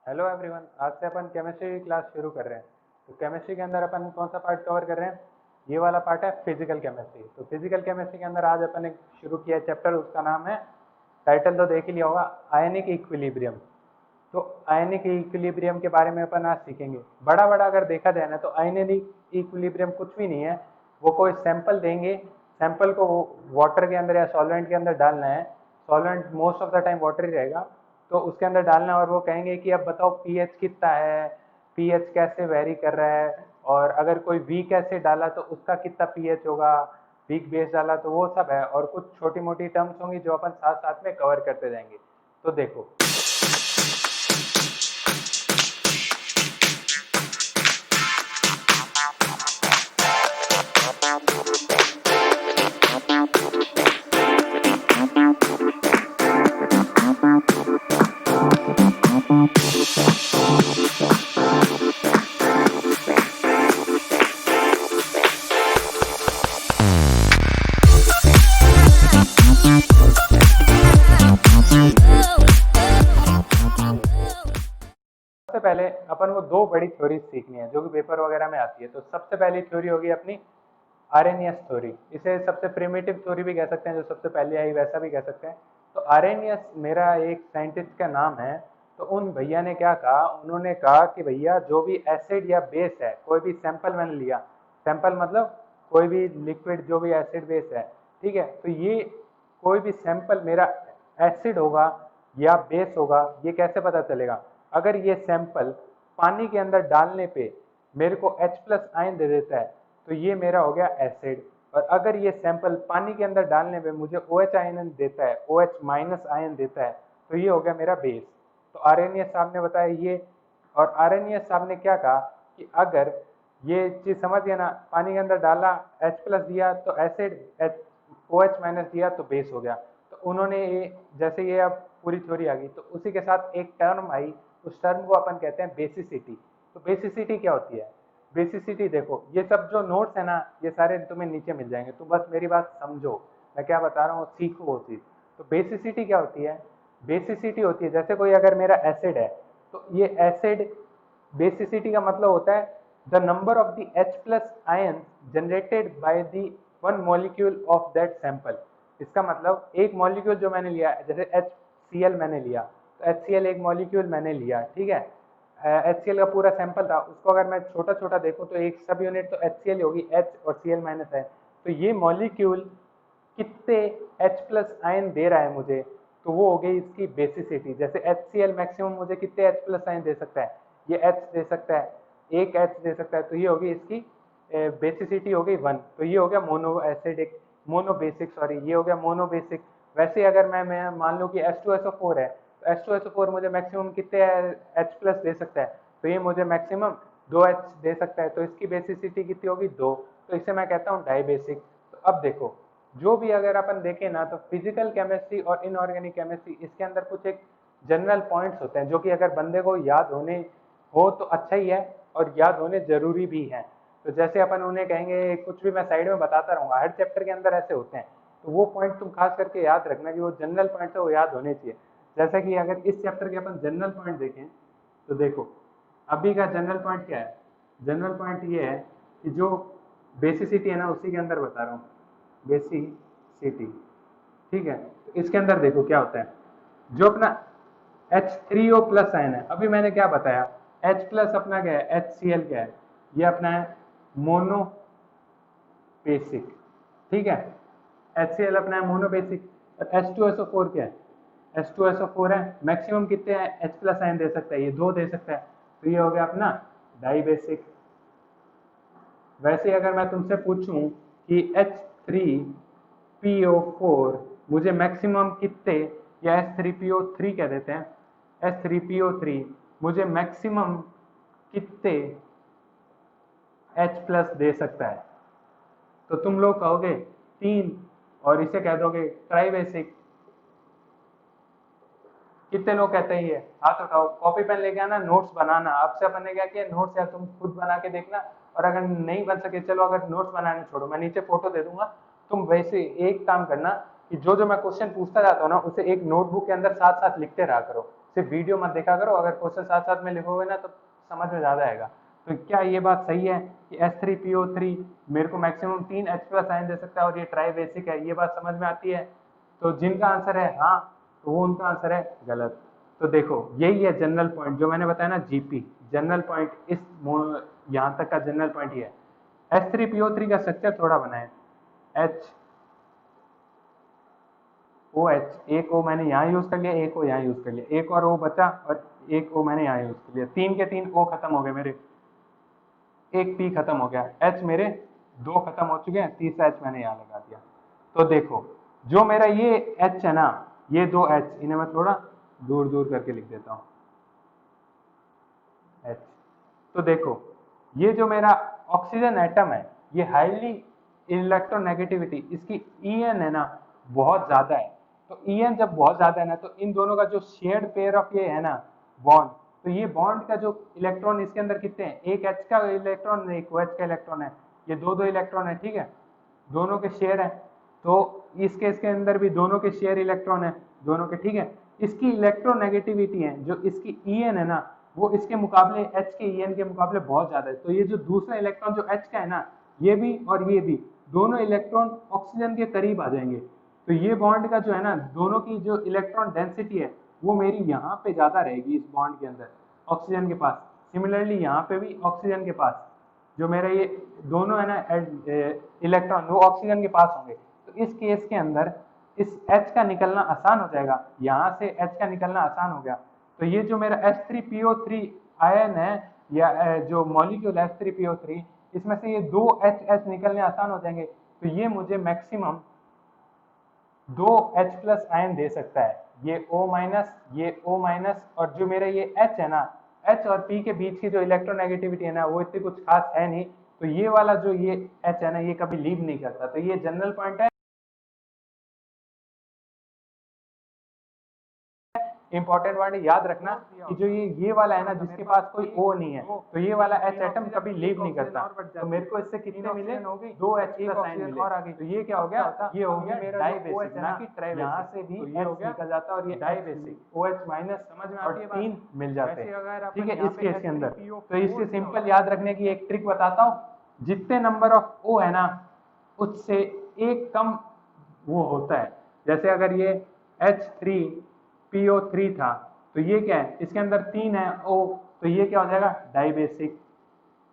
Hello everyone, आज से अपन chemistry की क्लास शुरू कर रहे हैं। तो केमिस्ट्री के अंदर अपन कौन सा पार्ट कवर कर रहे हैं? ये वाला पार्ट है फिजिकल केमिस्ट्री। तो फिजिकल केमिस्ट्री के अंदर आज अपन एक शुरू किया चैप्टर, उसका नाम है, टाइटल तो देख ही लिया होगा, आयनिक इक्विलिब्रियम। तो आयनिक इक्विलिब्रियम के बारे में अपन आज सीखेंगे। बड़ा बड़ा अगर देखा जाए ना, तो आयनिक इक्विलिब्रियम कुछ भी नहीं है। वो कोई सैंपल देंगे, सैंपल को वाटर के अंदर या सॉल्वेंट के अंदर डालना है। Solvent most of the time water ही रहेगा, तो उसके अंदर डालना है और वो कहेंगे कि अब बताओ पीएच कितना है, पीएच कैसे वेरी कर रहा है, और अगर कोई वीक एसिड डाला तो उसका कितना पीएच होगा, वीक बेस डाला तो वो सब है। और कुछ छोटी मोटी टर्म्स होंगी जो अपन साथ साथ में कवर करते जाएंगे। तो देखो, सबसे पहले अपन को दो बड़ी थ्योरी सीखनी है जो कि पेपर वगैरह में आती है। तो सबसे पहली थ्योरी होगी अपनी आरएनएस थ्योरी। इसे सबसे प्रिमिटिव थ्योरी भी कह सकते हैं, जो सबसे पहले आई वैसा भी कह सकते हैं। तो आरएनएस मेरा एक साइंटिस्ट का नाम है। तो उन भैया ने क्या कहा, उन्होंने कहा कि भैया जो भी एसिड या बेस है, कोई भी सैंपल मैंने लिया, सैंपल मतलब कोई भी लिक्विड जो भी एसिड बेस है, ठीक है, तो ये कोई भी सैंपल मेरा एसिड होगा या बेस होगा, ये कैसे पता चलेगा? अगर ये सैंपल पानी के अंदर डालने पे मेरे को H प्लस आयन दे देता है, तो ये मेरा हो गया एसिड। और अगर ये सैंपल पानी के अंदर डालने पे मुझे OH आयन देता है, OH माइनस आयन देता है, तो ये हो गया मेरा बेस। तो आरएनएस साहब ने बताया ये। और आरएनएस साहब ने क्या कहा कि अगर ये चीज समझ गया ना, पानी के अंदर डाला, H प्लस दिया तो एसिड, OH माइनस दिया तो बेस हो गया। तो उन्होंने ये, जैसे ये अब पूरी थ्योरी आ गई, तो उसी के साथ एक टर्म आई, उस टर्म को अपन कहते हैं बेसिसिटी। तो बेसिसिटी क्या होती है? बेसिसिटी देखो, ये सब जो नोट्स है ना, ये सारे तुम्हें नीचे मिल जाएंगे, तो बस मेरी बात समझो, मैं क्या बता रहा हूँ सीखो वो चीज़। तो बेसिसिटी क्या होती है? बेसिसिटी होती है, जैसे कोई अगर मेरा एसिड है, तो ये एसिड, बेसिसिटी का मतलब होता है the number of the H plus ion generated by the one molecule of that sample. इसका मतलब एक मॉलिक्यूल जो मैंने लिया, जैसे HCl मैंने लिया, तो HCl एक मॉलिक्यूल मैंने लिया, ठीक है। HCl का पूरा सैंपल था, उसको अगर मैं छोटा छोटा देखूं तो एक सब यूनिट तो HCl होगी, H और Cl माइनस है। तो ये मॉलिक्यूल कितने H प्लस आयन दे रहा है मुझे, तो वो हो गई इसकी बेसिसिटी। जैसे HCl मैक्सिमम मुझे कितने H प्लस आयन दे सकता है, ये H दे सकता है, एक H दे सकता है, तो ये होगी इसकी बेसिसिटी हो गई 1। तो ये हो गया mono acidic, mono basic, sorry, ये हो गया मोनो बेसिक। वैसे ही अगर मैं मान लूँ कि H2SO4 है, तो H2SO4 मुझे मैक्सिमम कितने H प्लस दे सकता है, तो ये मुझे मैक्सिमम 2H दे सकता है, तो इसकी बेसिसिटी कितनी होगी 2। तो इसे मैं कहता हूँ डाई बेसिक। तो अब देखो, जो भी अगर अपन देखें ना, तो फिजिकल केमिस्ट्री और इनऑर्गेनिक केमिस्ट्री, इसके अंदर कुछ एक जनरल पॉइंट्स होते हैं जो कि अगर बंदे को याद होने हो तो अच्छा ही है, और याद होने जरूरी भी हैं। तो जैसे अपन उन्हें कहेंगे, कुछ भी मैं साइड में बताता रहूंगा, हर चैप्टर के अंदर ऐसे होते हैं। तो वो पॉइंट तुम खास करके याद रखना कि वो जनरल पॉइंट है, वो याद होने चाहिए। जैसा कि अगर इस चैप्टर के अपन जनरल पॉइंट देखें, तो देखो, अभी का जनरल पॉइंट क्या है? जनरल पॉइंट ये है कि जो बेसिसिटी है ना, उसी के अंदर बता रहा हूँ, बेसिसिटी, ठीक है। तो इसके अंदर देखो क्या होता है, जो अपना H3O प्लस आयन है, अभी मैंने क्या बताया, H प्लस अपना क्या है, HCl क्या है, ये अपना है मोनो बेसिक, ठीक है। HCl अपना है मोनो बेसिक। और H2SO4 क्या है? H2SO4 है, मैक्सिमम कितने हैं H प्लस आयन दे सकता है, ये 2 दे सकता है, तो ये हो गया अपना डाई बेसिक। वैसे अगर मैं तुमसे पूछूं कि H3PO4 मुझे मैक्सिमम कितने, या H3PO3 कह देते हैं, H3PO3 मुझे मैक्सिमम कितने H प्लस दे सकता है, तो तुम लोग कहोगे 3, और इसे कह दोगे ट्राई बेसिक। कितने लोग कहते हैं ये? हाथ उठाओ, कॉपी पेन लेके आना, नोट्स बनाना। आपसे अपन ने क्या किया, नोट्स यार तुम खुद बना के देखना, और अगर नहीं बन सके, चलो अगर नोट्स बनाने छोड़ो, मैं नीचे फोटो दे दूंगा, तुम वैसे एक काम करना कि जो जो मैं क्वेश्चन पूछता जाता हूँ ना, उसे एक नोटबुक के अंदर साथ साथ लिखते रहा करो। सिर्फ वीडियो मत देखा करो, अगर क्वेश्चन साथ साथ में लिखोगे ना तो समझ में ज़्यादा आएगा। तो क्या ये बात सही है कि H3PO3 मेरे को मैक्सिमम 3 H+ आयन दे सकता है और ये ट्राई बेसिक है, ये बात समझ में आती है? तो जिनका आंसर है हाँ, तो वो उनका आंसर है गलत। तो देखो यही है जनरल पॉइंट जो मैंने बताया ना, जीपी जनरल पॉइंट, इस यहाँ तक का जनरल पॉइंट ये है। H3PO3 का स्ट्रक्चर थोड़ा बनाए, H ओ एच, एक ओ मैंने यहाँ यूज कर लिया, एक ओ यहाँ यूज कर लिया, एक और ओ बचा और एक ओ मैंने यहाँ यूज कर लिया, 3 के 3 ओ खत्म हो गए मेरे, एक पी खत्म हो गया, एच मेरे 2 खत्म हो चुके हैं, तीसरा एच मैंने यहाँ लगा दिया। तो देखो जो मेरा ये एच है ना, ये 2 एच, इन्हें मैं थोड़ा दूर दूर करके लिख देता हूँ एच। तो देखो ये जो मेरा ऑक्सीजन एटम है, ये हाईली इलेक्ट्रोनेगेटिविटी, इसकी ईएन है ना बहुत ज्यादा है। तो ईएन जब बहुत ज्यादा है ना, तो इन दोनों का जो शेयर्ड पेयर ऑफ ये है ना बॉन्ड, तो ये बॉन्ड का जो इलेक्ट्रॉन इसके अंदर कितने हैं, एक एच का इलेक्ट्रॉन, एक ओ एच का इलेक्ट्रॉन है, ये दो दो इलेक्ट्रॉन है, ठीक है, दोनों के शेयर है। तो इस केस के अंदर भी दोनों के शेयर इलेक्ट्रॉन है, दोनों के, ठीक है। इसकी इलेक्ट्रोनेगेटिविटी है, जो इसकी ईएन है ना, वो इसके मुकाबले एच के ईएन के मुकाबले बहुत ज्यादा है। तो ये जो दूसरा इलेक्ट्रॉन जो एच का है ना, ये भी और ये भी दोनों इलेक्ट्रॉन ऑक्सीजन के करीब आ जाएंगे। तो ये बॉन्ड का जो है ना, दोनों की जो इलेक्ट्रॉन डेंसिटी है वो मेरी यहाँ पे ज्यादा रहेगी, इस बॉन्ड के अंदर ऑक्सीजन के पास। सिमिलरली यहाँ पे भी ऑक्सीजन के पास जो मेरा ये दोनों है ना इलेक्ट्रॉन, वो ऑक्सीजन के पास होंगे। तो इस केस के अंदर इस H का निकलना आसान हो जाएगा, यहाँ से H का निकलना आसान हो गया। तो ये जो मेरा H3PO3 आयन है, या जो मॉलिक्यूल H3PO3, इसमें से ये 2 H निकलने आसान हो जाएंगे। तो ये मुझे मैक्सिमम 2 H+ आयन दे सकता है, ये O-, ये O-, और जो मेरा ये H है ना, H और P के बीच की जो इलेक्ट्रोनेगेटिविटी है ना, वो इतनी कुछ खास है नहीं। तो ये वाला जो ये H है ना, ये कभी लीव नहीं करता। तो ये जनरल पॉइंट है, इंपॉर्टेंट वर्ड याद रखना कि जो ये वाला है ना, जिसके पास कोई ओ नहीं है, तो ये वाला एच एटम कभी लीव नहीं करता। तो मेरे को इससे कितने मिले, 2 H+ आयन मिले। और आगे तो ये क्या हो गया, ये हो गया डाइबेसिक, ना कि ट्राइबेसिक। यहाँ से भी ये हो गया निकल जाता और ये डाइबेसिक OH-, समझ में आती है, 3 मिल जाते हैं, ठीक है, इस केस के अंदर। तो इससे सिंपल याद रखने की एक ट्रिक बताता हूँ, जितने नंबर ऑफ ओ है ना, उससे एक कम वो होता है। जैसे अगर ये H3PO3 था, तो ये क्या है, इसके अंदर 3 है O, तो ये क्या हो जाएगा डाइबेसिक।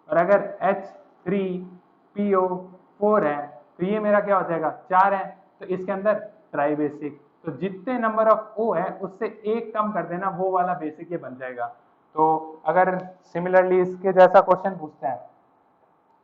और अगर H3PO4 है, तो ये मेरा क्या हो जाएगा 4 है, तो इसके अंदर ट्राइबेसिक। तो जितने नंबर ऑफ O है उससे एक कम कर देना, वो वाला बेसिक ये बन जाएगा। तो अगर सिमिलरली इसके जैसा क्वेश्चन पूछते हैं,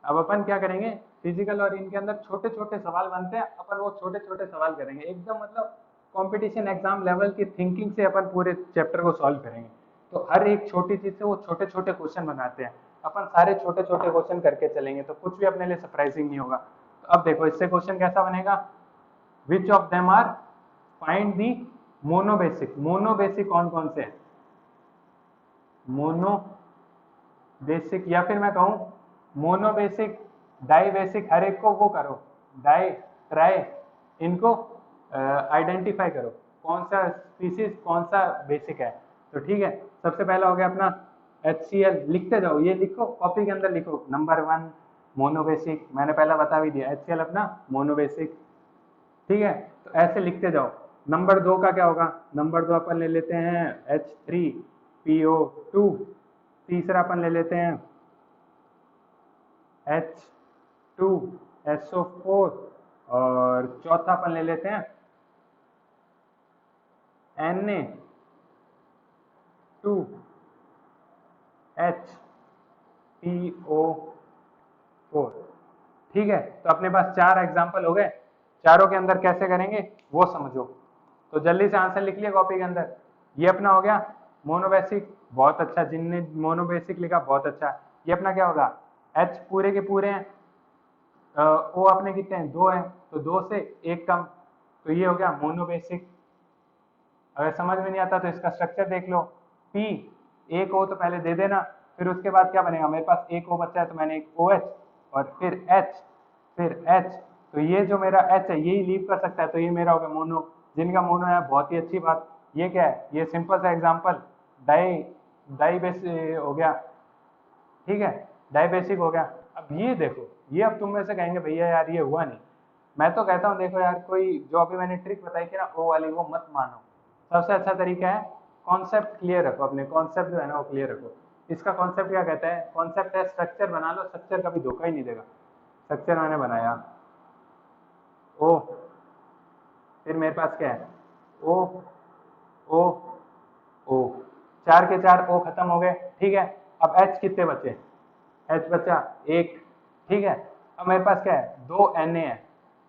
अब अपन क्या करेंगे, फिजिकल और इनके अंदर छोटे छोटे सवाल बनते हैं, अपन वो छोटे छोटे सवाल करेंगे, एकदम मतलब कंपटीशन एग्जाम लेवल की थिंकिंग से अपन पूरे चैप्टर को सॉल्व करेंगे। तो हर एक छोटी चीज से वो छोटे छोटे क्वेश्चन बनाते हैं, अपन सारे छोटे छोटे क्वेश्चन करके चलेंगे, तो कुछ भी अपने लिए सरप्राइजिंग नहीं होगा। तो अब देखो इससे क्वेश्चन कैसा बनेगा, which of them are, find the monobasic. Monobasic कौन कौन से, मोनो बेसिक, या फिर मैं कहूँ मोनो बेसिक, डाई बेसिक, हर एक को वो करो, डाई ट्राई, इनको आइडेंटिफाई करो कौन सा स्पीसीज कौन सा बेसिक है। तो ठीक है, सबसे पहला हो गया अपना HCl, लिखते जाओ, ये लिखो कॉपी के अंदर लिखो, नंबर 1 मोनोबेसिक, मैंने पहला बता भी दिया HCl अपना मोनोबेसिक, ठीक है। तो ऐसे लिखते जाओ। नंबर 2 का क्या होगा, नंबर 2 अपन ले लेते हैं H3PO2, तीसरा अपन ले लेते हैं H2SO4, और चौथा अपन ले लेते हैं Na2HPO4, ठीक है। तो अपने पास 4 एग्जाम्पल हो गए, चारों के अंदर कैसे करेंगे वो समझो। तो जल्दी से आंसर लिख लिया कॉपी के अंदर। ये अपना हो गया मोनोबेसिक, बहुत अच्छा, जिनने मोनोबेसिक लिखा बहुत अच्छा। ये अपना क्या होगा, H पूरे के पूरे हैं, O अपने कितने हैं 2 हैं, तो 2 से एक कम, तो ये हो गया मोनोबेसिक। अगर समझ में नहीं आता तो इसका स्ट्रक्चर देख लो, P एक O तो पहले दे देना, फिर उसके बाद क्या बनेगा, मेरे पास एक O बचा है तो मैंने एक OH, और फिर H, फिर H, तो ये जो मेरा H है यही लीव कर सकता है, तो ये मेरा हो गया मोनो। जिनका मोनो है बहुत ही अच्छी बात, ये क्या है, ये सिंपल सा एग्जांपल डाई डाई बेस हो गया, ठीक है, डाई बेसिक हो गया। अब ये देखो, ये अब तुम में से कहेंगे भैया यार ये हुआ नहीं। मैं तो कहता हूँ देखो यार, कोई जो अभी मैंने ट्रिक बताई थी ना वो वाली, वो मत मानो। सबसे अच्छा तरीका है कॉन्सेप्ट क्लियर रखो, अपने कॉन्सेप्ट जो है ना वो क्लियर रखो। इसका कॉन्सेप्ट क्या कहता है, कॉन्सेप्ट है स्ट्रक्चर बना लो, स्ट्रक्चर कभी धोखा ही नहीं देगा। स्ट्रक्चर मैंने बनाया ओ, फिर मेरे पास क्या है ओ ओ ओ, चार के चार ओ खत्म हो गए, ठीक है। अब एच कितने बचे, एच बचा एक, ठीक है। अब मेरे पास क्या है, दो एन ए है।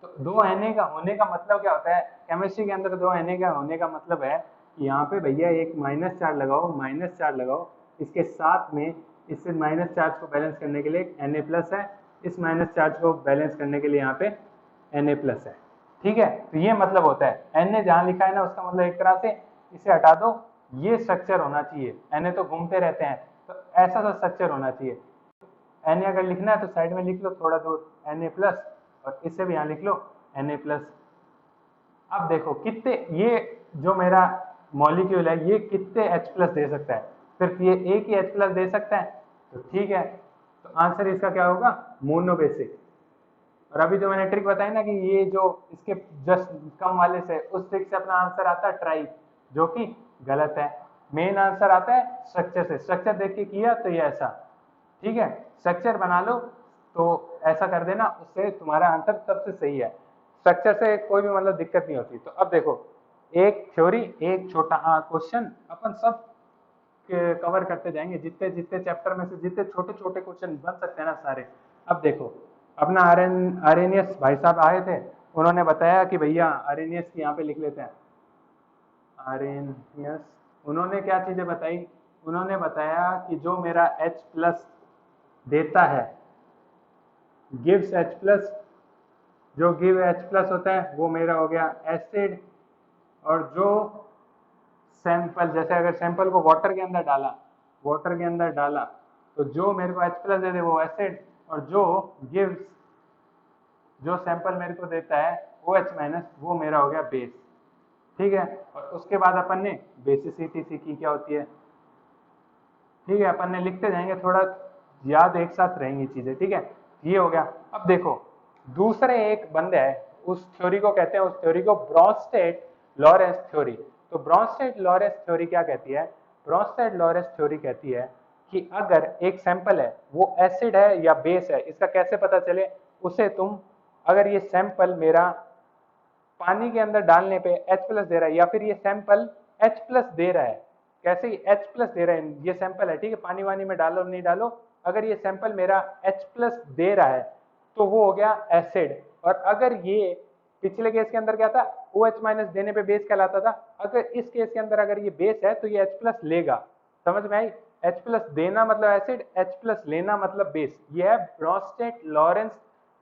तो दो एन ए का होने का मतलब क्या होता है, केमिस्ट्री के अंदर दो एन ए का होने का मतलब है कि यहाँ पे भैया एक माइनस चार्ज लगाओ, माइनस चार्ज लगाओ, इसके साथ में इससे माइनस चार्ज को बैलेंस करने के लिए एन ए प्लस है, इस माइनस चार्ज को बैलेंस करने के लिए यहाँ पे एन ए प्लस है, ठीक है। तो ये मतलब होता है एन ए जहाँ लिखा है ना उसका मतलब एक तरह से इसे हटा दो, ये स्ट्रक्चर होना चाहिए। एन ए तो घूमते रहते हैं, तो ऐसा सा स्ट्रक्चर होना चाहिए। एन ए अगर लिखना है तो साइड में लिख लो थोड़ा दूर एन ए प्लस, और इसे भी यहाँ लिख लो एन ए प्लस। अब देखो कितने, ये जो मेरा मॉलिक्यूल है ये कितने H प्लस दे सकता है, सिर्फ ये एक ही H प्लस दे सकता है, तो ठीक है। तो आंसर इसका क्या होगा, मोनो बेसिक। और अभी जो मैंने ट्रिक बताई ना कि ये जो इसके जस्ट कम वाले से, उस ट्रिक से अपना आंसर आता है ट्राई, जो कि गलत है। मेन आंसर आता है स्ट्रक्चर से, स्ट्रक्चर देख के किया तो ये ऐसा, ठीक है। स्ट्रक्चर बना लो तो ऐसा कर देना, उससे तुम्हारा आंसर सबसे सही है। स्ट्रक्चर से कोई भी मतलब दिक्कत नहीं होती। तो अब देखो, एक थ्योरी एक छोटा क्वेश्चन, अपन सब कवर करते जाएंगे, जितने जितने चैप्टर में से जितने छोटे छोटे क्वेश्चन बन सकते हैं ना सारे। अब देखो, अपना आरेनियस भाई साहब आए थे, उन्होंने बताया कि भैया आरेनियस की यहाँ पे लिख लेते हैं आरेनियस। उन्होंने क्या चीजें बताई, उन्होंने बताया कि जो मेरा H प्लस देता है, गिव्स H प्लस, जो गिव H प्लस होता है वो मेरा हो गया एसिड। और जो सैंपल, जैसे अगर सैंपल को वाटर के अंदर डाला, वाटर के अंदर डाला, तो जो मेरे को H प्लस दे दे वो एसिड, और जो गिव्स, जो सैंपल मेरे को देता है OH माइनस, वो मेरा हो गया बेस, ठीक है। और उसके बाद अपन ने बेसिसिटी सीखी क्या होती है, ठीक है। अपन ने लिखते जाएंगे, थोड़ा याद एक साथ रहेंगी चीजें, ठीक है। ये हो गया। अब देखो दूसरे एक बंदे है, उस थ्योरी को कहते हैं, उस थ्योरी को ब्रॉन्स्टेड लॉरेंस थ्योरी। तो ब्रॉन्स्टेड लॉरेंस थ्योरी क्या कहती है, ब्रॉन्स्टेड लॉरेंस थ्योरी कहती है कि अगर एक सैंपल है वो एसिड है या बेस है, इसका कैसे पता चले, उसे तुम, अगर ये सैंपल मेरा पानी के अंदर डालने पे H प्लस दे रहा है, या फिर ये सैंपल H प्लस दे रहा है, कैसे H प्लस दे रहा है, ये सैंपल है, ठीक है, पानी वानी में डालो नहीं डालो, अगर ये सैंपल मेरा H प्लस दे रहा है तो वो हो गया एसिड। और अगर ये पिछले केस के अंदर क्या था, OH माइनस देने पे बेस कहलाता था, अगर इस केस के अंदर अगर ये बेस है तो ये H प्लस लेगा। समझ में आई, H प्लस देना मतलब एसिड, H प्लस लेना मतलब बेस। ये है ब्रॉन्स्टेड लॉरेंस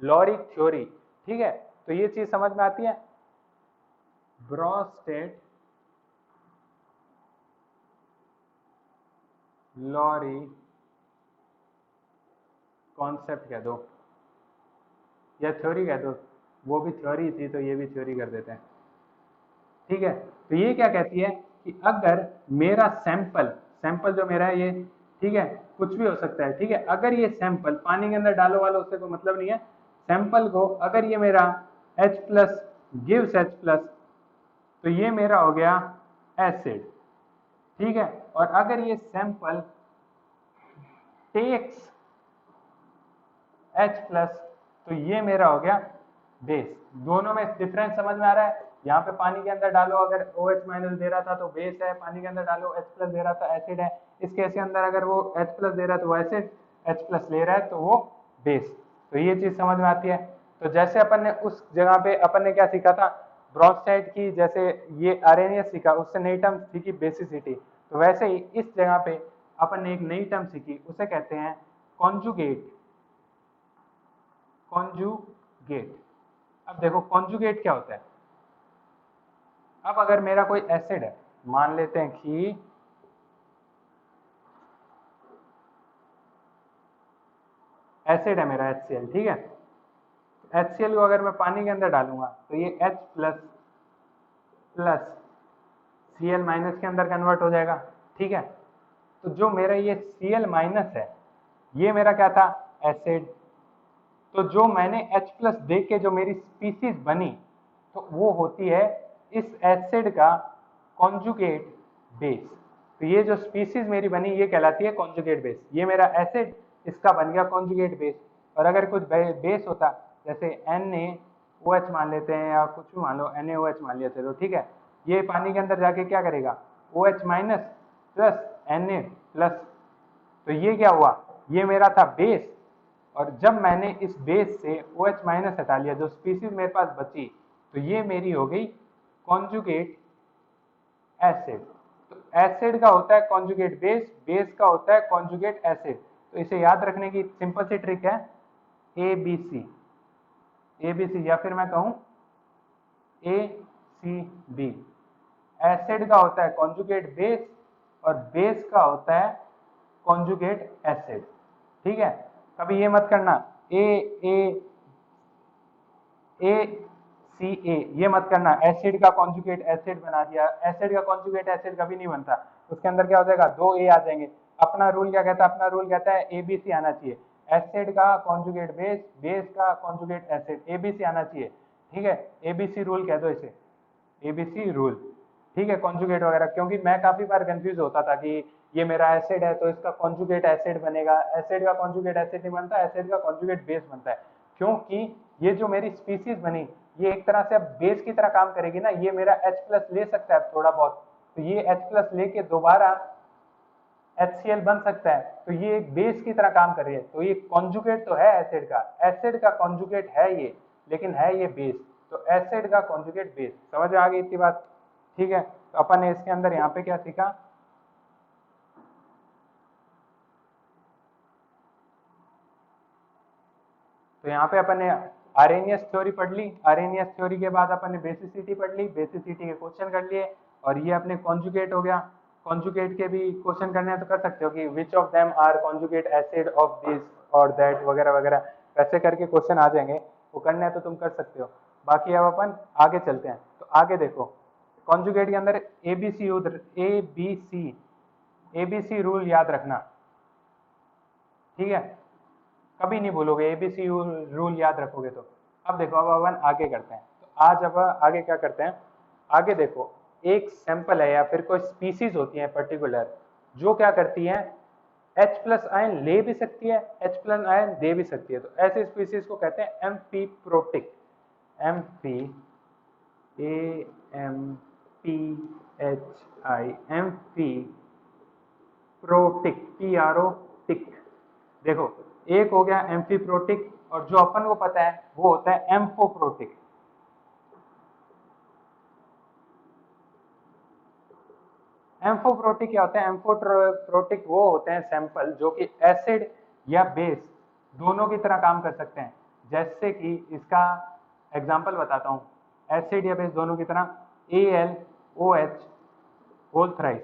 लॉरी थ्योरी, ठीक है। तो ये चीज समझ में आती है, ब्रॉन्स्टेड लॉरी कॉन्सेप्ट कह दो या थ्योरी कह दो, वो भी थ्योरी थी तो ये भी थ्योरी कर देते हैं, ठीक है। तो ये क्या कहती है कि अगर मेरा सैंपल, सैंपल जो मेरा है ये, ठीक है, कुछ भी हो सकता है, ठीक है, अगर ये सैंपल पानी के अंदर डालो वालो उससे कोई मतलब नहीं है, सैंपल को अगर ये मेरा H plus gives H plus, तो ये मेरा हो गया एसिड, ठीक है। और अगर ये सैंपल टेक्स H प्लस, तो ये मेरा हो गया बेस। दोनों में डिफरेंस समझ में आ रहा है, यहाँ पे पानी के अंदर डालो अगर OH माइनस दे रहा था तो बेस है, पानी के अंदर डालो H प्लस दे रहा था एसिड है। इस केस के अंदर अगर वो H प्लस दे रहा है तो वो एसिड, H प्लस ले रहा है तो वो बेस। तो ये चीज समझ में आती है। तो जैसे अपन ने उस जगह पे अपन ने क्या सीखा था, ब्रॉन्स्टाइड की, जैसे ये आरेनियस सीखा, उससे नई टर्म सीखी बेसिसिटी, तो वैसे ही इस जगह पे अपन ने एक नई टर्म सीखी, उसे कहते हैं कॉन्जुगेट, कॉन्जुगेट। अब देखो कॉन्जुगेट क्या होता है, अब अगर मेरा कोई एसिड है, मान लेते हैं कि एसिड है मेरा HCl, ठीक है, HCl को अगर मैं पानी के अंदर डालूंगा तो ये H plus plus Cl minus के अंदर कन्वर्ट हो जाएगा, ठीक है। तो जो मेरा ये Cl माइनस है, ये मेरा क्या था, एसिड। तो जो मैंने H प्लस दे के जो मेरी स्पीसीज बनी, तो वो होती है इस एसिड का कॉन्जुगेट बेस। तो ये जो स्पीसीज मेरी बनी ये कहलाती है कॉन्जुगेट बेस। ये मेरा एसिड, इसका बन गया कॉन्जुगेट बेस। और अगर कुछ बेस होता, जैसे NaOH मान लेते हैं या कुछ भी मान लो, NaOH मान लिया चलो, ठीक है। ये पानी के अंदर जाके क्या करेगा, OH minus plus Na plus. तो ये क्या हुआ, ये मेरा था बेस। और जब मैंने इस बेस से OH माइनस हटा लिया, जो स्पीसीज मेरे पास बची, तो ये मेरी हो गई कॉन्जुगेट एसिड। तो एसिड का होता है कॉन्जुगेट बेस, बेस का होता है कॉन्जुगेट एसिड। तो इसे याद रखने की सिंपल सी ट्रिक है ABC, ABC, या फिर मैं कहूं ACB। एसिड का होता है कॉन्जुगेट बेस और बेस का होता है कॉन्जुगेट एसिड, ठीक है। कभी ये मत करना ACA, ये मत करना एसिड का कॉन्जुगेट एसिड बना दिया। एसिड का कॉन्जुगेट एसिड कभी नहीं बनता, उसके अंदर क्या हो जाएगा, 2 A आ जाएंगे। अपना रूल क्या कहता है, अपना रूल कहता है ABC आना चाहिए। एसिड का कॉन्जुगेट बेस, बेस का कॉन्जुगेट एसिड, ABC आना चाहिए, ठीक है। ABC रूल कह दो इसे, ABC रूल, ठीक है। कॉन्जुगेट वगैरह, क्योंकि मैं काफी बार कंफ्यूज होता था कि ये मेरा एसिड है तो इसका कॉन्जुगेट एसिड बनेगा। एसिड का कॉन्जुगेट एसिड नहीं बनता, एसिड का कॉन्जुगेट बेस बनता है। क्योंकि ये जो मेरी स्पीसीज बनी, ये एक तरह से अब बेस की तरह काम करेगी ना। ये मेरा H प्लस ले सकता है थोड़ा बहुत, तो ये H प्लस लेके दोबारा HCl बन सकता है। तो ये एक बेस की तरह काम कर रही है। तो ये कॉन्जुगेट तो है एसिड का कॉन्जुगेट है ये, लेकिन है ये बेस। तो एसिड का कॉन्जुगेट बेस, समझ आ गई इतनी बात, ठीक है। तो अपन ने इसके अंदर यहाँ पे क्या सीखा, तो यहाँ पे अपन ने आर्हेनियस थ्योरी पढ़ ली। आर्हेनियस थ्योरी के बाद अपन ने बेसिसिटी पढ़ ली, बेसिसिटी के क्वेश्चन कर लिए। और ये अपने कॉन्जुगेट हो गया। कॉन्जुगेट के भी क्वेश्चन करने हैं तो कर सकते हो कि which of them are conjugate acid of this और दैट वगैरह वगैरह, वैसे करके क्वेश्चन आ जाएंगे। वो करने हैं तो तुम कर सकते हो। बाकी अब अपन आगे चलते हैं। तो आगे देखो, कॉन्जुगेट के अंदर एबीसी रूल याद रखना, ठीक है। कभी नहीं भूलोगे, एबीसी रूल याद रखोगे तो। अब देखो, अब अपन आगे करते हैं। तो आज अब आगे क्या करते हैं, आगे देखो, एक सैंपल है या फिर कोई स्पीसीज होती है पर्टिकुलर, जो क्या करती है, H प्लस आयन ले भी सकती है, H प्लस आयन दे भी सकती है। तो ऐसे स्पीसीज को कहते हैं amphiprotic. Amphi, AMPHI, amphi protic, PRO टिक। देखो, एक हो गया एम्फीप्रोटिक, और जो अपन को पता है वो होता है एम्फोप्रोटिक। एम्फोप्रोटिक क्या होता है, एम्फोप्रोटिक वो होते हैं सैंपल जो कि एसिड या बेस दोनों की तरह काम कर सकते हैं। जैसे कि इसका एग्जांपल बताता हूँ, एसिड या बेस दोनों की तरह, AlOH whole thrice.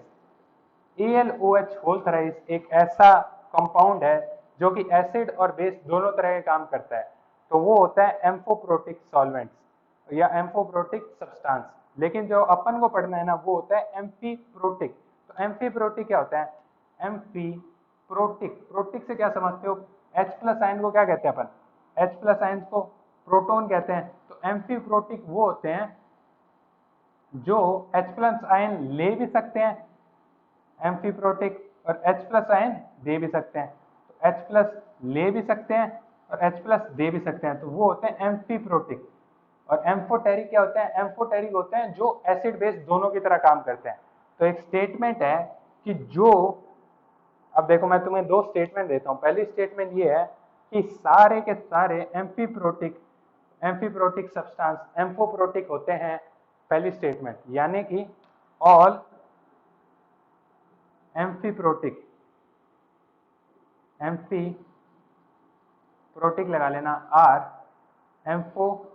AlOH whole thrice एक ऐसा कंपाउंड है जो कि एसिड और बेस दोनों तरह के काम करता है। तो वो होता है एम्फोप्रोटिक सॉल्वेंट्स या एम्फोप्रोटिक सब्सटेंस। लेकिन जो अपन को पढ़ना है ना, वो होता है एम्फीप्रोटिक। तो एम्फीप्रोटिक क्या होता है, एम्फीप्रोटिक, प्रोटिक से क्या समझते हो, H प्लस आयन को क्या कहते हैं अपन, H प्लस आयन को प्रोटॉन कहते हैं। तो एम्फीप्रोटिक वो होते हैं जो H प्लस आयन ले भी सकते हैं, एम्फीप्रोटिक, और H प्लस आयन दे भी सकते हैं। तो H प्लस ले भी सकते हैं और H प्लस दे भी सकते हैं, तो वो होते हैं एम्फीप्रोटिक। और एम्फोटेरिक क्या होते हैं, एम्फोटेरिक होते हैं जो एसिड बेस दोनों की तरह काम करते हैं। तो एक स्टेटमेंट है कि जो, अब देखो मैं तुम्हें दो स्टेटमेंट देता हूं। पहली स्टेटमेंट ये है कि सारे के सारे एम्फीप्रोटिक सब्सटेंस एम्फोप्रोटिक होते हैं, पहली स्टेटमेंट। यानी कि ऑल एम्फीप्रोटिक, एम्फीप्रोटिक लगा लेना, आर एम्फोटेरिक।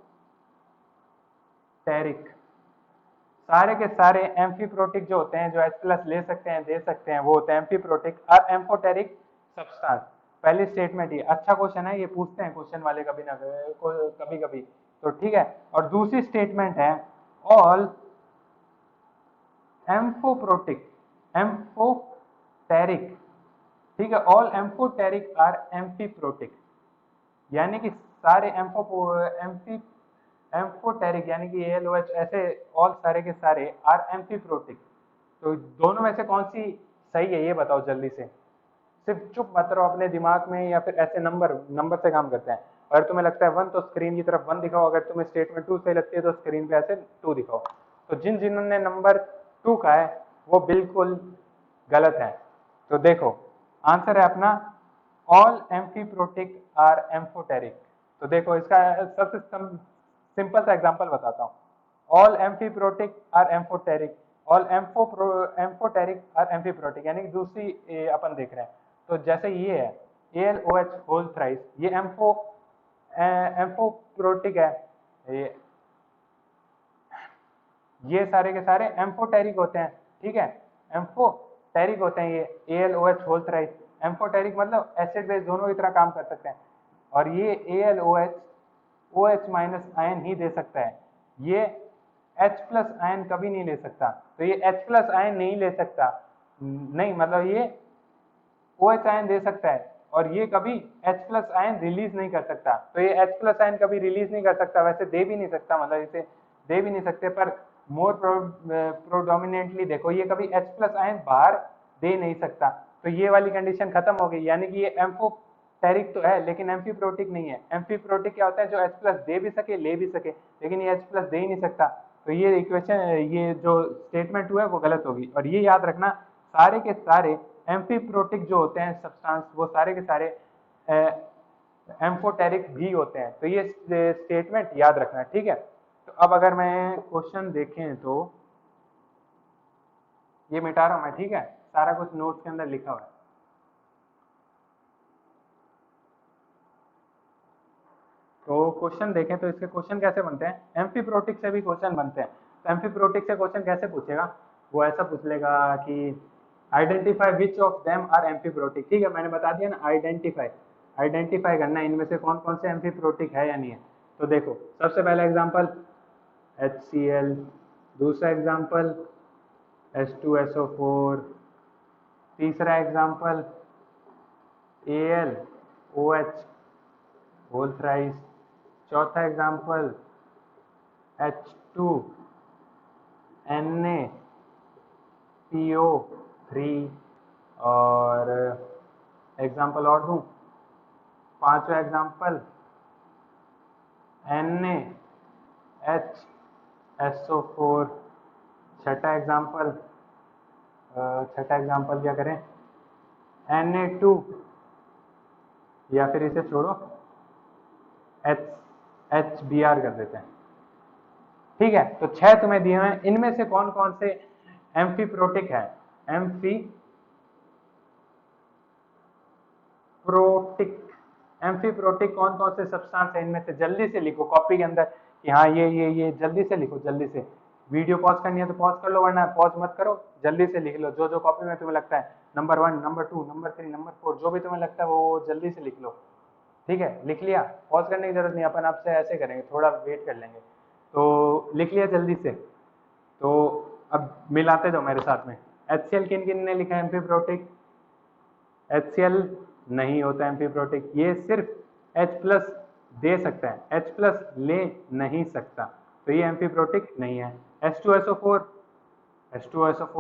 सारे के सारे एम्फीप्रोटिक जो होते हैं, जो H प्लस ले सकते हैं दे सकते हैं, वो होते हैं एम्फीप्रोटिक और एम्फोटेरिक सब्सटेंस। पहली स्टेटमेंट ये अच्छा क्वेश्चन है, ये पूछते हैं क्वेश्चन वाले कभी ना कभी कभी, तो ठीक है। और दूसरी स्टेटमेंट है ऑल एम्फोप्रोटिक, एम्फोटेरिक, ठीक है, ऑल एम्फोटेरिक आर एम्फीप्रोटिक, यानी कि सारे एम्फोटेरिक यानी कि ALOH ऐसे ऑल सारे के सारे आर एम्फीप्रोटिक। तो दोनों में से कौन सी सही है ये बताओ जल्दी से। सिर्फ चुप मत रहो अपने दिमाग में, या फिर ऐसे नंबर नंबर से काम करते हैं। अगर तुम्हें लगता है 1 तो स्क्रीन की तरफ 1 दिखाओ, अगर तुम्हें स्टेटमेंट 2 सही लगती है तो स्क्रीन पे ऐसे 2 दिखाओ। तो जिन्होंने नंबर 2 का है वो बिल्कुल गलत है। तो देखो आंसर है अपना ऑल एम्फीप्रोटिक आर एम्फोटेरिक। तो देखो इसका सबसे सिंपल सा एग्जांपल बताता हूँ। All amphiprotic are amphoteric, all amphoteric are amphiprotic, यानी कि दूसरी अपन देख रहे हैं। तो जैसे ये है ALOH होल थ्राइस, ये एम्फोप्रोटिक है, ये सारे के सारे एम्फोटेरिक होते हैं, ठीक है, एम्फोटेरिक होते हैं ये ALOH होल थ्राइस। एम्फोटेरिक मतलब एसिड बेस दोनों की तरह काम कर सकते हैं। और ये ALOH OH माइनस आयन ही दे सकता है, ये H प्लस आयन कभी नहीं ले सकता। तो ये H प्लस आयन नहीं ले सकता, नहीं मतलब ये OH आयन दे सकता है, और ये कभी H प्लस आयन रिलीज नहीं कर सकता। तो ये H प्लस आयन कभी रिलीज नहीं कर सकता, वैसे दे भी नहीं सकता, मतलब इसे दे भी नहीं सकते, पर मोर प्रोडोमिनेंटली देखो ये कभी H प्लस आयन बाहर दे नहीं सकता। तो ये वाली कंडीशन खत्म हो गई, यानी कि ये एम्फोटेरिक तो है लेकिन एम्फीप्रोटिक नहीं है। एम्फीप्रोटिक क्या होता है, जो H प्लस दे भी सके ले भी सके, लेकिन ये H प्लस दे ही नहीं सकता। तो ये इक्वेशन, ये जो स्टेटमेंट हुआ है वो गलत होगी। और ये याद रखना सारे के सारे एम्फीप्रोटिक जो होते हैं सब्सटेंस वो सारे के सारे एम्फोटेरिक भी होते हैं। तो ये स्टेटमेंट याद रखना, ठीक है। तो अब अगर मैं क्वेश्चन देखें तो ये मिटा रहा हूं मैं, ठीक है, सारा कुछ नोट्स के अंदर लिखा हुआ है। तो क्वेश्चन देखें तो इसके क्वेश्चन कैसे बनते हैं, एम्फीप्रोटिक से भी क्वेश्चन बनते हैं। तो एम्फीप्रोटिक से क्वेश्चन कैसे पूछेगा, वो ऐसा पूछ लेगा कि identify which of them are amphiprotic, ठीक है, मैंने बता दिया ना, आइडेंटिफाई, आइडेंटिफाई करना इनमें से कौन कौन से एम्फीप्रोटिक है या नहीं है। तो देखो सबसे पहला एग्जांपल HCl, दूसरा एग्जांपल H2SO4, तीसरा एग्जांपल ALOH होल थ्राइस, चौथा एग्जांपल H2NaPO3, और एग्जांपल और दूं, पांचवा एग्जांपल NaHSO4, छठा एग्जांपल क्या करें, Na2, या फिर इसे छोड़ो HBr कर देते हैं, ठीक है। तो 6 तुम्हें दिए हैं, इनमें से कौन कौन से एम्फीप्रोटिक है, एम्फीप्रोटिक कौन कौन से सब्सटेंस है इनमें से, जल्दी से लिखो कॉपी के अंदर कि हाँ ये जल्दी से लिखो, जल्दी से। वीडियो पॉज करनी है तो पॉज कर लो, वरना पॉज मत करो, जल्दी से लिख लो जो जो कॉपी में तुम्हें लगता है, नंबर 1, नंबर 2, नंबर 3, नंबर 4, जो भी तुम्हें लगता है वो जल्दी से लिख लो, ठीक है। लिख लिया, पॉज करने की जरूरत नहीं, अपन आपसे ऐसे करेंगे, थोड़ा वेट कर लेंगे। तो लिख लिया जल्दी से। तो अब मिलाते जाओ मेरे साथ में। HCl किन किन ने लिखा है एम्फीप्रोटिक, HCl नहीं होता एम्फीप्रोटिक, ये सिर्फ H प्लस दे सकता है, H प्लस ले नहीं सकता, तो ये एम्फीप्रोटिक नहीं है। H2SO4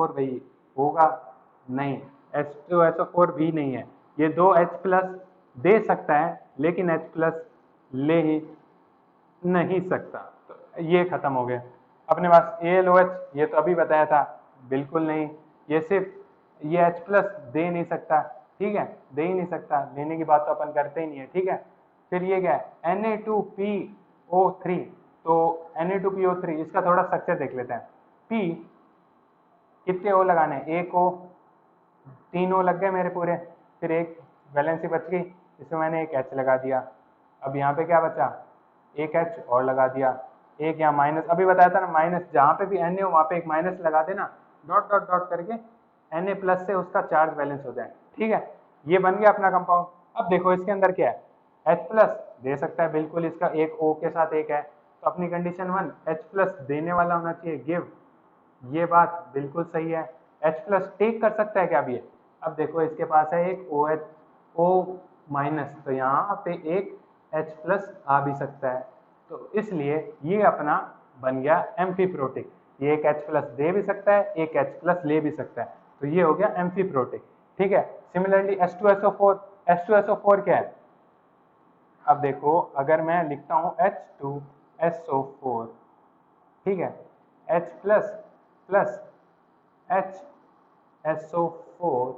भाई होगा नहीं, H2SO4 भी नहीं है। ये दो H प्लस दे सकता है लेकिन H प्लस ले ही नहीं सकता। तो ये खत्म हो गया। अपने पास ALOH, ये तो अभी बताया था, बिल्कुल नहीं, ये सिर्फ ये H प्लस दे नहीं सकता, ठीक है, दे ही नहीं सकता, लेने की बात तो अपन करते ही नहीं है, ठीक है। फिर ये क्या है Na2PO3, तो Na2PO3 इसका थोड़ा स्ट्रक्चर देख लेते हैं। P कितने O लगाने हैं, एक O, 3 O लग गए मेरे पूरे, फिर एक वैलेंसी बच गई, इसमें मैंने एक H लगा दिया। अब यहाँ पे क्या बचा, एक H और लगा दिया, एक यहाँ माइनस, अभी बताया था ना माइनस, जहाँ पे भी Na हो वहाँ पे एक माइनस लगा देना, डॉट डॉट डॉट करके Na प्लस से उसका चार्ज बैलेंस हो जाए, ठीक है। ये बन गया अपना कंपाउंड। अब देखो इसके अंदर क्या है, H प्लस दे सकता है बिल्कुल, इसका एक O के साथ एक है, तो अपनी कंडीशन 1 H प्लस देने वाला होना चाहिए, गिव ये बात बिल्कुल सही है। H प्लस टेक कर सकता है क्या अब ये? अब देखो इसके पास है एक OH O माइनस, तो यहाँ पे एक H प्लस आ भी सकता है, तो इसलिए ये अपना बन गया एम्फीप्रोटिक। ये एक H प्लस दे भी सकता है, एक H प्लस ले भी सकता है, तो ये हो गया एम्फीप्रोटिक। ठीक है। सिमिलरली H2SO4, H2SO4 क्या है? अब देखो अगर मैं लिखता हूँ H2SO4, ठीक है, H plus plus HSO4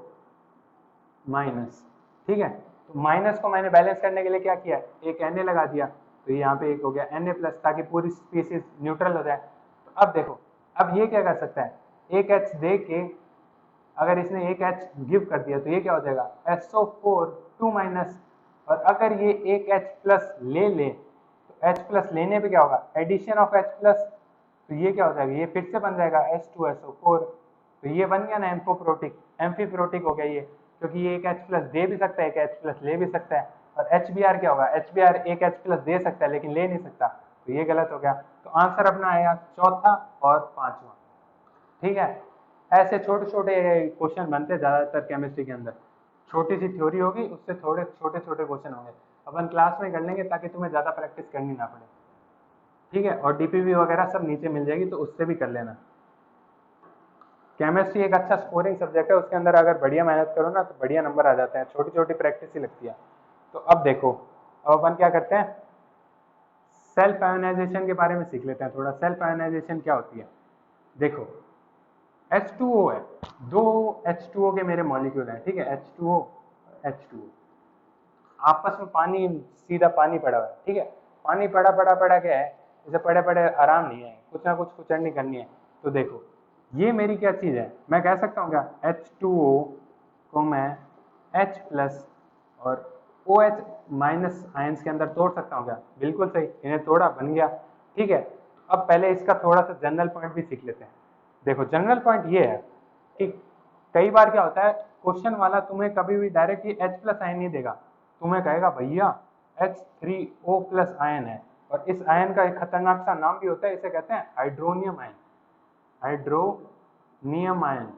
minus, ठीक है, तो माइनस को मैंने बैलेंस करने के लिए क्या किया, एक Na लगा दिया, तो यहाँ पे एक हो गया Na प्लस, ताकि पूरी स्पीसीज न्यूट्रल हो जाए। तो अब देखो, अब ये क्या कर सकता है, एक H दे के अगर इसने एक H गिव कर दिया तो ये क्या हो जाएगा SO4 2 माइनस, और अगर ये एक H प्लस ले ले तो H प्लस लेने पे क्या होगा, एडिशन ऑफ H प्लस, तो ये क्या हो जाएगा, ये फिर से बन जाएगा H2SO4, तो ये बन गया ना एम्फोप्रोटिक, एम्फीप्रोटिक हो गया ये, क्योंकि ये एक H प्लस दे भी सकता है, एक H प्लस ले भी सकता है। और HBr क्या होगा, HBr एक H प्लस दे सकता है लेकिन ले नहीं सकता, तो ये गलत हो गया। तो आंसर अपना आएगा चौथा और पांचवा। ठीक है। ऐसे छोटे छोटे क्वेश्चन बनते हैं ज्यादातर केमिस्ट्री के अंदर, छोटी सी थ्योरी होगी, उससे थोड़े छोटे छोटे क्वेश्चन होंगे, अपन क्लास में कर लेंगे ताकि तुम्हें ज्यादा प्रैक्टिस करनी ना पड़े। ठीक है। और डीपीवी वगैरह सब नीचे मिल जाएगी, तो उससे भी कर लेना। केमिस्ट्री एक अच्छा स्कोरिंग सब्जेक्ट है, उसके अंदर अगर बढ़िया मेहनत करो ना तो बढ़िया नंबर आ जाते हैं, छोटी छोटी प्रैक्टिस ही लगती है। तो अब देखो, अब अपन क्या करते हैं, सेल्फ आयोनाइजेशन के बारे में सीख लेते हैं थोड़ा। सेल्फ आयोनाइजेशन क्या होती है, देखो H2O है, दो H2O के मेरे मॉलिक्यूल हैं, ठीक है, H2O H2O, आपस में पानी, सीधा पानी पड़ा हुआ है, ठीक है, पानी पड़ा पड़ा पड़ा क्या है, जैसे पड़े पड़े आराम नहीं है, कुछ ना कुछ कुचड़नी करनी है। तो देखो ये मेरी क्या चीज़ है, मैं कह सकता हूँ क्या, H2O को मैं H प्लस और OH माइनस आयंस के अंदर तोड़ सकता हूँ क्या, बिल्कुल सही, इन्हें तोड़ा, बन गया। ठीक है। अब पहले इसका थोड़ा सा जनरल पॉइंट भी सीख लेते हैं। देखो जनरल पॉइंट ये है कि कई बार क्या होता है, क्वेश्चन वाला तुम्हें कभी भी डायरेक्ट ये H प्लस आयन नहीं देगा, तुम्हें कहेगा भैया H3O प्लस आयन है, और इस आयन का एक खतरनाक सा नाम भी होता है, इसे कहते हैं hydronium ion. Hydronium ion,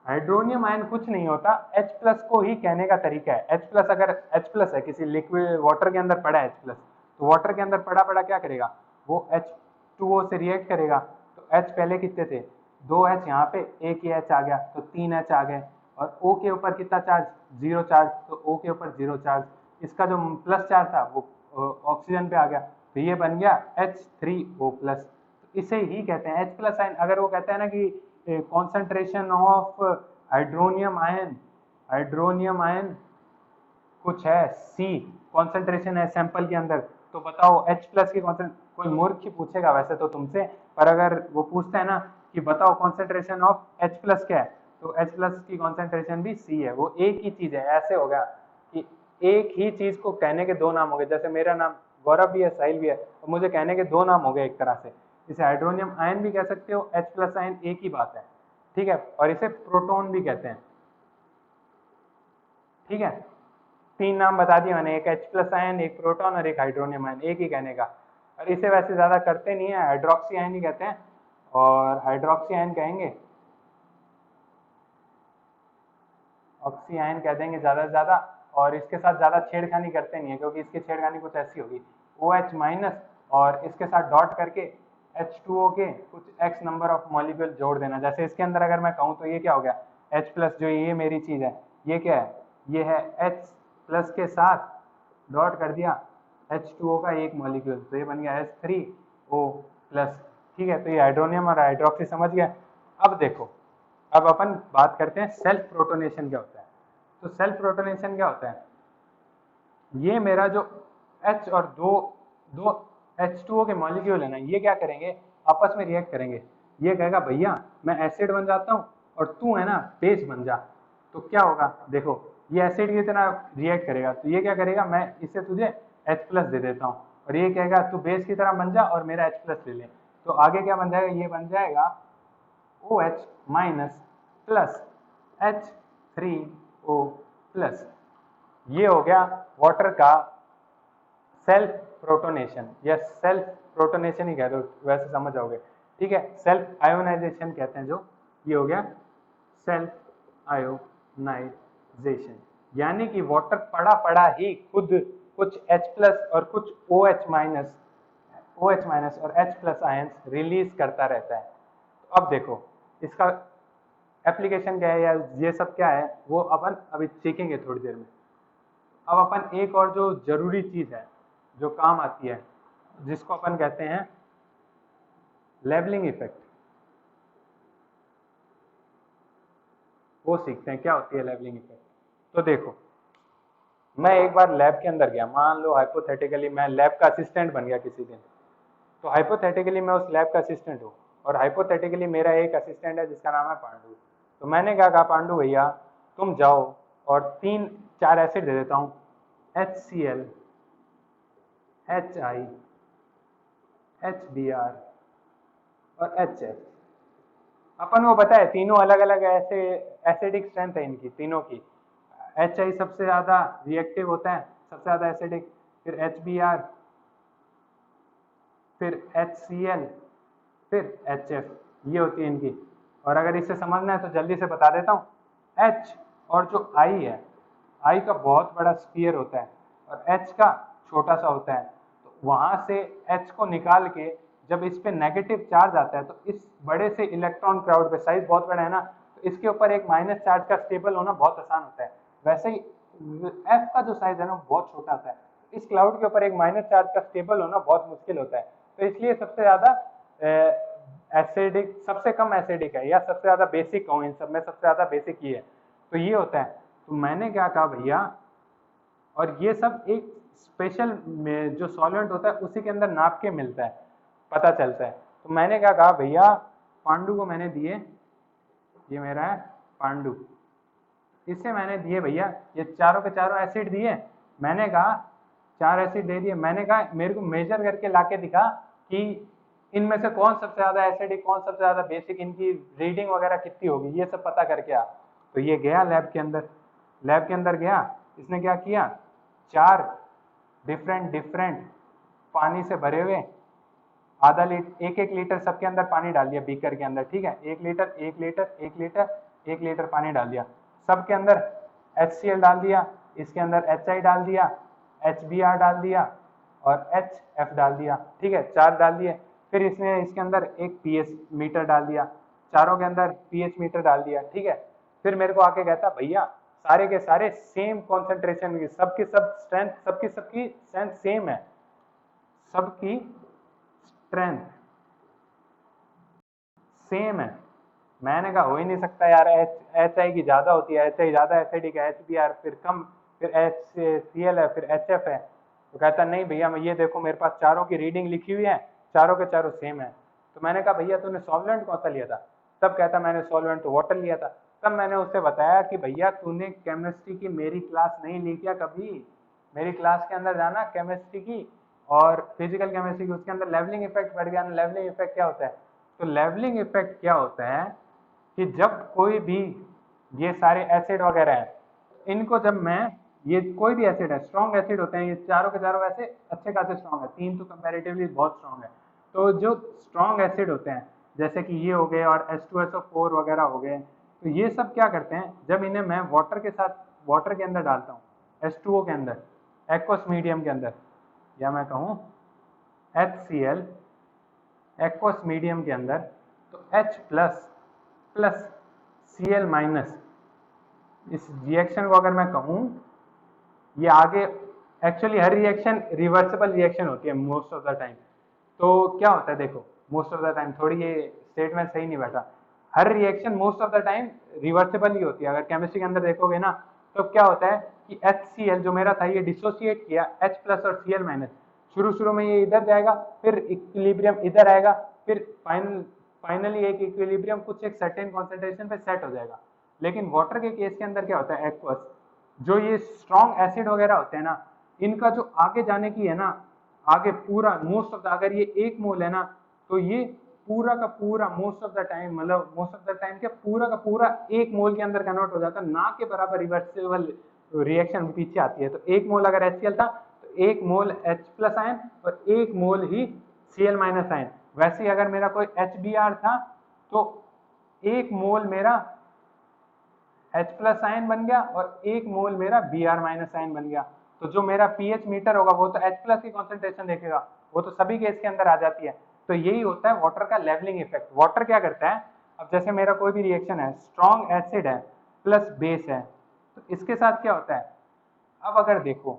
hydronium ion कुछ नहीं होता, H प्लस को ही कहने का तरीका है। H प्लस, अगर H प्लस है किसी लिक्विड वाटर के अंदर पड़ा है H प्लस, तो वाटर के अंदर पड़ा पड़ा क्या करेगा, वो H2O से रिएक्ट करेगा। तो H पहले कितने थे, दो H, यहाँ पे एक ही H आ गया तो तीन H आ गए, और O के ऊपर कितना चार्ज, जीरो चार्ज, तो O के ऊपर जीरो चार्ज, इसका जो प्लस चार्ज था वो ऑक्सीजन पे आ गया, तो ये बन गया H3O प्लस। इसे ही कहते हैं H प्लस आयन। अगर वो कहता है ना कि concentration of hydronium ion, hydronium ion कुछ है C, कॉन्सेंट्रेशन है सैंपल के अंदर, तो बताओ H प्लस की कॉन्सेंट्रेशन, कोई मूर्ख ही पूछेगा वैसे तो तुमसे, पर अगर वो पूछता है ना कि बताओ कॉन्सेंट्रेशन ऑफ H प्लस क्या है, तो H प्लस की कॉन्सेंट्रेशन भी C है। वो एक ही चीज है, ऐसे हो गया कि एक ही चीज को कहने के दो नाम हो गए, जैसे मेरा नाम गौरव भी है, साहिल भी है, तो मुझे कहने के दो नाम हो गए एक तरह से। इसे हाइड्रोनियम आयन भी कह सकते हो, H प्लस आयन एक ही बात है, ठीक है, और इसे प्रोटॉन भी कहते हैं। ठीक है। तीन नाम बता दिए मैंने, एक H प्लस आयन, एक प्रोटॉन और एक हाइड्रोनियम आयन, एक ही कहने का। और इसे वैसे ज्यादा करते नहीं है, हाइड्रोक्सी आयन ही कहते हैं, और हाइड्रोक्सी आयन कहेंगे, ऑक्सी आयन कह देंगे ज्यादा से ज्यादा, और इसके साथ ज्यादा छेड़खानी करते नहीं है, क्योंकि इसकी छेड़खानी कुछ ऐसी होगी, OH माइनस और इसके साथ डॉट करके H2O के कुछ X नंबर ऑफ मॉलिक्यूल जोड़ देना। जैसे इसके अंदर अगर मैं कहूँ तो ये क्या हो गया, H प्लस, जो ये मेरी चीज है, ये क्या है, ये है H प्लस के साथ डॉट कर दिया H2O का एक मॉलिक्यूल, तो ये बन गया H3O प्लस। ठीक है। तो ये हाइड्रोनियम और हाइड्रोक्सी समझ गया। अब देखो, अब अपन बात करते हैं सेल्फ प्रोटोनेशन क्या होता है। तो सेल्फ प्रोटोनेशन क्या होता है, ये मेरा जो H और दो दो H2O के मॉलिक्यूल है ना, ये क्या करेंगे, आपस में रिएक्ट करेंगे। ये कहेगा भैया मैं एसिड बन जाता हूँ और तू है ना बेस बन जा, तो क्या होगा, देखो ये एसिड की तरह रिएक्ट करेगा, तो ये क्या करेगा, मैं इसे तुझे H प्लस दे देता हूँ, और ये कहेगा तू बेस की तरह बन जा और मेरा H प्लस ले ले, तो आगे क्या बन जाएगा, ये बन जाएगा OH minus plus H3O plus. ये हो गया वाटर का सेल्फ प्रोटोनेशन, या सेल्फ प्रोटोनेशन ही कह दो, वैसे समझ जाओगे। ठीक है, सेल्फ आयोनाइजेशन कहते हैं जो, ये हो गया सेल्फ आयोनाइजेशन, यानी कि वाटर पड़ा पड़ा ही खुद कुछ H+ और कुछ OH- और H+ आयंस रिलीज करता रहता है। तो अब देखो इसका एप्लीकेशन क्या है या ये सब क्या है वो अपन अभी सीखेंगे थोड़ी देर में। अब अपन एक और जो जरूरी चीज है जो काम आती है जिसको अपन कहते हैं लेवलिंग इफेक्ट, वो सीखते हैं क्या होती है लेवलिंग इफेक्ट। तो देखो मैं एक बार लैब के अंदर गया, मान लो हाइपोथेटिकली मैं लैब का असिस्टेंट बन गया किसी दिन, तो हाइपोथेटिकली मैं उस लैब का असिस्टेंट हूँ और हाइपोथेटिकली मेरा एक असिस्टेंट है जिसका नाम है पांडु। तो मैंने क्या कहा, पांडु भैया तुम जाओ और 3-4 एसिड दे देता हूँ, HCl, HI, HBr और HF। अपन को पता है तीनों अलग अलग ऐसे एसिडिक स्ट्रेंथ है इनकी तीनों की। HI सबसे ज्यादा रिएक्टिव होता है, सबसे ज्यादा एसिडिक, फिर HBr, फिर HCl, फिर HF, ये होती है इनकी। और अगर इसे समझना है तो जल्दी से बता देता हूँ, H और जो I है, I का बहुत बड़ा स्फीयर होता है और H का छोटा सा होता है, तो वहां से H को निकाल के जब इस पे नेगेटिव चार्ज आता है तो इस बड़े से इलेक्ट्रॉन क्राउड पे, साइज बहुत बड़ा है ना, तो इसके ऊपर एक माइनस चार्ज का स्टेबल होना बहुत आसान होता है। वैसे ही F का जो साइज है ना बहुत छोटा होता है, इस क्लाउड के ऊपर एक माइनस चार्ज का स्टेबल होना बहुत मुश्किल होता है। तो इसलिए सबसे ज्यादा एसिडिक, सबसे कम एसिडिक है या सबसे ज्यादा बेसिक कहूँ, इन सब में सबसे ज्यादा बेसिक ये है, तो ये होता है। तो मैंने क्या कहा भैया, और ये सब एक स्पेशल में जो सॉल्वेंट होता है उसी के अंदर नाप के मिलता है, पता चलता है। तो मैंने क्या कहा भैया, पांडु को मैंने दिए, ये मेरा है पांडु, इसे मैंने दिए भैया ये चारों के चारों एसिड दिए, मैंने कहा 4 एसिड दे दिए, मैंने कहा मेरे को मेजर करके लाके दिखा कि इनमें से कौन सबसे ज्यादा एसिडिक कौन सबसे ज्यादा बेसिक, इनकी रीडिंग वगैरह कितनी होगी ये सब पता करके आ। तो ये गया लैब के अंदर, लैब के अंदर गया, इसने क्या किया, 4 डिफरेंट पानी से भरे हुए आधा लीटर, 1-1 लीटर सबके अंदर पानी डाल दिया बीकर के अंदर, ठीक है, 1 लीटर 1 लीटर 1 लीटर 1 लीटर पानी डाल दिया, सबके अंदर HCl डाल दिया, इसके अंदर HI डाल दिया, HBr डाल दिया और HF डाल दिया, ठीक है, 4 डाल दिए। फिर इसने इसके अंदर एक pH मीटर डाल दिया, चारों के अंदर pH मीटर डाल दिया, ठीक है। फिर मेरे को आके कहता भैया सारे के सारे सेम कॉन्सेंट्रेशन की, सबकी सब स्ट्रेंथ, सबकी स्ट्रेंथ सेम है, सबकी स्ट्रेंथ सेम है। मैंने कहा हो ही नहीं सकता यार, HI की ज्यादा होती है, HI ज्यादा एसिडिक है, HBr फिर कम, फिर HCl है, फिर HF है। तो कहता नहीं भैया मैं ये देखो मेरे पास चारों की रीडिंग लिखी हुई है, चारों के चारों सेम है। तो मैंने कहा भैया तूने सॉल्वेंट कौन सा लिया था, तब कहता मैंने सॉल्वेंट तो वाटर लिया था। तब मैंने उससे बताया कि भैया तूने केमिस्ट्री की मेरी क्लास नहीं ली क्या कभी, मेरी क्लास के अंदर जाना केमिस्ट्री की और फिजिकल केमिस्ट्री की, उसके अंदर लेवलिंग इफेक्ट बढ़ गया ना। लेवलिंग इफेक्ट क्या होता है, तो लेवलिंग इफेक्ट क्या होता है कि जब कोई भी ये सारे एसिड वगैरह हैं, इनको जब मैं, ये कोई भी एसिड है, स्ट्रॉन्ग एसिड होते हैं ये चारों के चारों, वैसे अच्छे खासे स्ट्रॉन्ग है, 3 तो कंपैरेटिवली बहुत स्ट्रॉन्ग है। तो जो स्ट्रॉन्ग एसिड होते हैं जैसे कि ये हो गए और H2SO4 वगैरह हो गए, तो ये सब क्या करते हैं, जब इन्हें मैं वाटर के साथ, वाटर के अंदर डालता हूँ, H2O के अंदर, एक्वस मीडियम के अंदर, या मैं कहूँ HCl एक्वस मीडियम के अंदर, तो H+ प्लस Cl-, इस रिएक्शन को अगर मैं कहूँ, ये आगे एक्चुअली हर रिएक्शन रिवर्सिबल रिएक्शन होती है मोस्ट ऑफ द टाइम। तो क्या होता है देखो, मोस्ट ऑफ द टाइम, थोड़ी ये स्टेटमेंट सही नहीं बैठा, हर reaction most of the time reversible ही होती है। अगर केमिस्ट्री के अंदर देखोगे ना तो क्या होता है कि HCl जो मेरा था ये डिसोसिएट किया H+ और Cl-, शुरू में ये इधर जाएगा, फिर इक्विलिब्रियम इधर आएगा, फिर फाइनली एक इक्विलिब्रियम कुछ एक सर्टेन कॉन्सेंट्रेशन पे सेट हो जाएगा। लेकिन वाटर के केस के अंदर क्या होता है, एक्वस, जो ये स्ट्रॉन्ग एसिड वगैरह होते हैं ना, इनका जो आगे जाने की है ना, आगे पूरा मोस्ट ऑफ द, अगर ये 1 मोल है ना तो ये पूरा का पूरा मोस्ट ऑफ द टाइम, मतलब मोस्ट ऑफ द टाइम के पूरा का पूरा 1 मोल के अंदर कन्वर्ट हो जाता है, ना के बराबर रिवर्सिबल रिएक्शन पीछे आती है। तो 1 मोल अगर HCl था तो 1 मोल H+ आयन और 1 मोल ही Cl- आयन, वैसे ही अगर मेरा कोई HBr था तो 1 मोल मेरा H प्लस आयन बन गया और 1 मोल मेरा Br माइनस आयन बन गया। तो जो मेरा pH मीटर होगा वो तो H प्लस की कॉन्सेंट्रेशन देखेगा, वो तो सभी केस के अंदर आ जाती है। तो यही होता है वाटर का लेवलिंग इफेक्ट। वाटर क्या करता है, अब जैसे मेरा कोई भी रिएक्शन है, स्ट्रॉन्ग एसिड है प्लस बेस है, तो इसके साथ क्या होता है, अब अगर देखो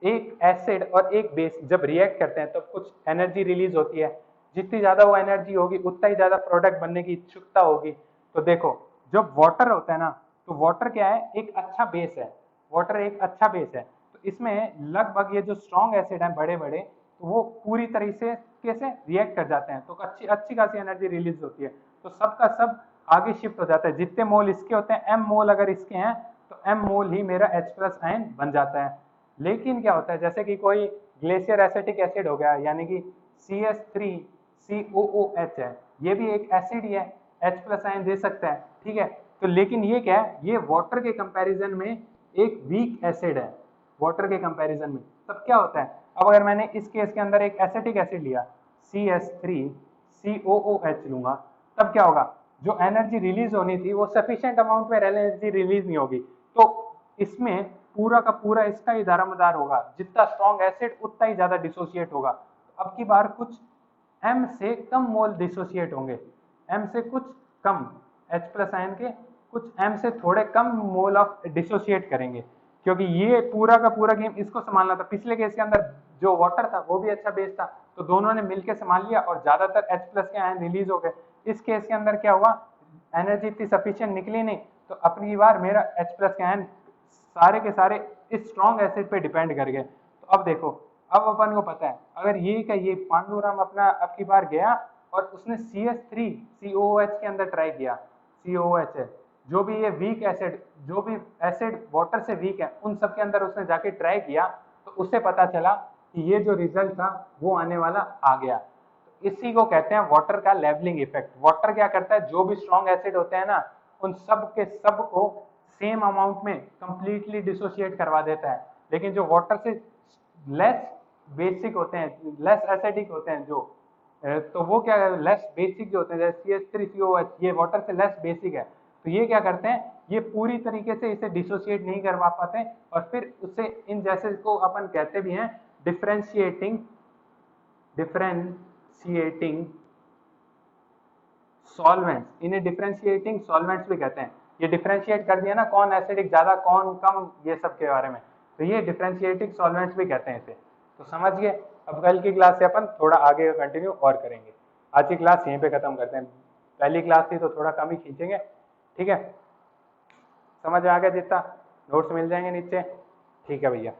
एक एसिड और एक बेस जब रिएक्ट करते हैं तो कुछ एनर्जी रिलीज होती है, जितनी ज्यादा वो एनर्जी होगी उतना ही ज्यादा प्रोडक्ट बनने की इच्छुकता होगी। तो देखो जब वाटर होता है ना, तो वाटर क्या है, एक अच्छा बेस है, वाटर एक अच्छा बेस है। तो इसमें लगभग ये जो स्ट्रॉन्ग एसिड है बड़े बड़े, तो वो पूरी तरह से कैसे रिएक्ट कर जाते हैं, तो अच्छी अच्छी खासी एनर्जी रिलीज होती है। तो सबका सब आगे शिफ्ट हो जाता है, जितने मोल इसके होते हैं, एम मोल अगर इसके हैं तो एम मोल ही मेरा H प्लस आयन बन जाता है। लेकिन क्या होता है, जैसे कि कोई ग्लेशियर एसिटिक एसिड हो गया, यानी कि CH3COOH है, ये भी एक एसिड ही है, H प्लस आयन दे सकता है, ठीक है। तो लेकिन ये क्या है, ये वाटर के कंपैरिजन में एक वीक एसिड है, वाटर के कंपैरिजन में। तब क्या होता है, अब अगर मैंने इस केस के अंदर एक एसिटिक एसिड लिया CH3COOH लूंगा, तब क्या होगा, जो एनर्जी रिलीज होनी थी वो सफिशिएंट अमाउंट में एनर्जी रिलीज नहीं होगी। तो इसमें पूरा का पूरा इसका ही दारोमदार होगा, जितना स्ट्रॉन्ग एसिड उतना ही ज्यादा डिसोसिएट होगा। अब की बार कुछ M से कम मोल डिसोसिएट होंगे, M से कुछ कम, H प्लस आयन के कुछ M से थोड़े कम मोल ऑफ डिसोसिएट करेंगे, क्योंकि ये पूरा का पूरा गेम इसको संभालना था। पिछले केस के अंदर जो वाटर था वो भी अच्छा बेस था, तो दोनों ने मिलकर संभाल लिया और ज्यादातर H प्लस के आयन रिलीज हो गए। इस केस के अंदर क्या हुआ, एनर्जी इतनी सफिशिएंट निकली नहीं, तो अपनी बार मेरा H प्लस के आयन सारे के सारे इस स्ट्रॉन्ग एसिड पे डिपेंड कर गए। तो अब देखो, अब अपन को पता है, अगर ये का ये पांडुराम अपना अब की बार गया और उसने CH3COOH के अंदर ट्राई किया, COOH है, जो भी ये वीक एसिड, जो भी एसिड वाटर से वीक है, उन सब के अंदर उसने जाके ट्राई किया, तो उससे पता चला कि ये जो रिजल्ट था वो आने वाला आ गया। इसी को कहते हैं वाटर का लेवलिंग इफेक्ट। वाटर क्या करता है, जो भी स्ट्रॉन्ग एसिड होते हैं ना, उन सब के सब को सेम अमाउंट में कंप्लीटली डिसोशिएट करवा देता है। लेकिन जो वाटर से लेस बेसिक होते हैं, लेस एसिडिक होते हैं जो, तो वो क्या है, लेस बेसिक जो होते हैं, जैसे CH3COOH, ये वाटर से लेस बेसिक है, तो ये क्या करते हैं, ये पूरी तरीके से इसे डिसोशिएट नहीं करवा पाते, और फिर उससे इन जैसे को अपन कहते भी हैं डिफरेंशिएटिंग सॉल्वेंट्स, इन्हें डिफरेंशिएटिंग सॉल्वेंट्स भी कहते हैं। ये डिफरेंशिएट कर दिया ना, कौन एसिडिक ज्यादा कौन कम, ये सब के बारे में, तो ये डिफरेंशिएटिंग सॉल्वेंट्स भी कहते हैं इसे। तो समझिए, अब कल की क्लास से अपन थोड़ा आगे कंटिन्यू और करेंगे। आज की क्लास यहीं पे खत्म करते हैं, पहली क्लास थी तो थोड़ा कम ही खींचेंगे, ठीक है। समझ आ गया जितना, नोट्स मिल जाएंगे नीचे, ठीक है भैया।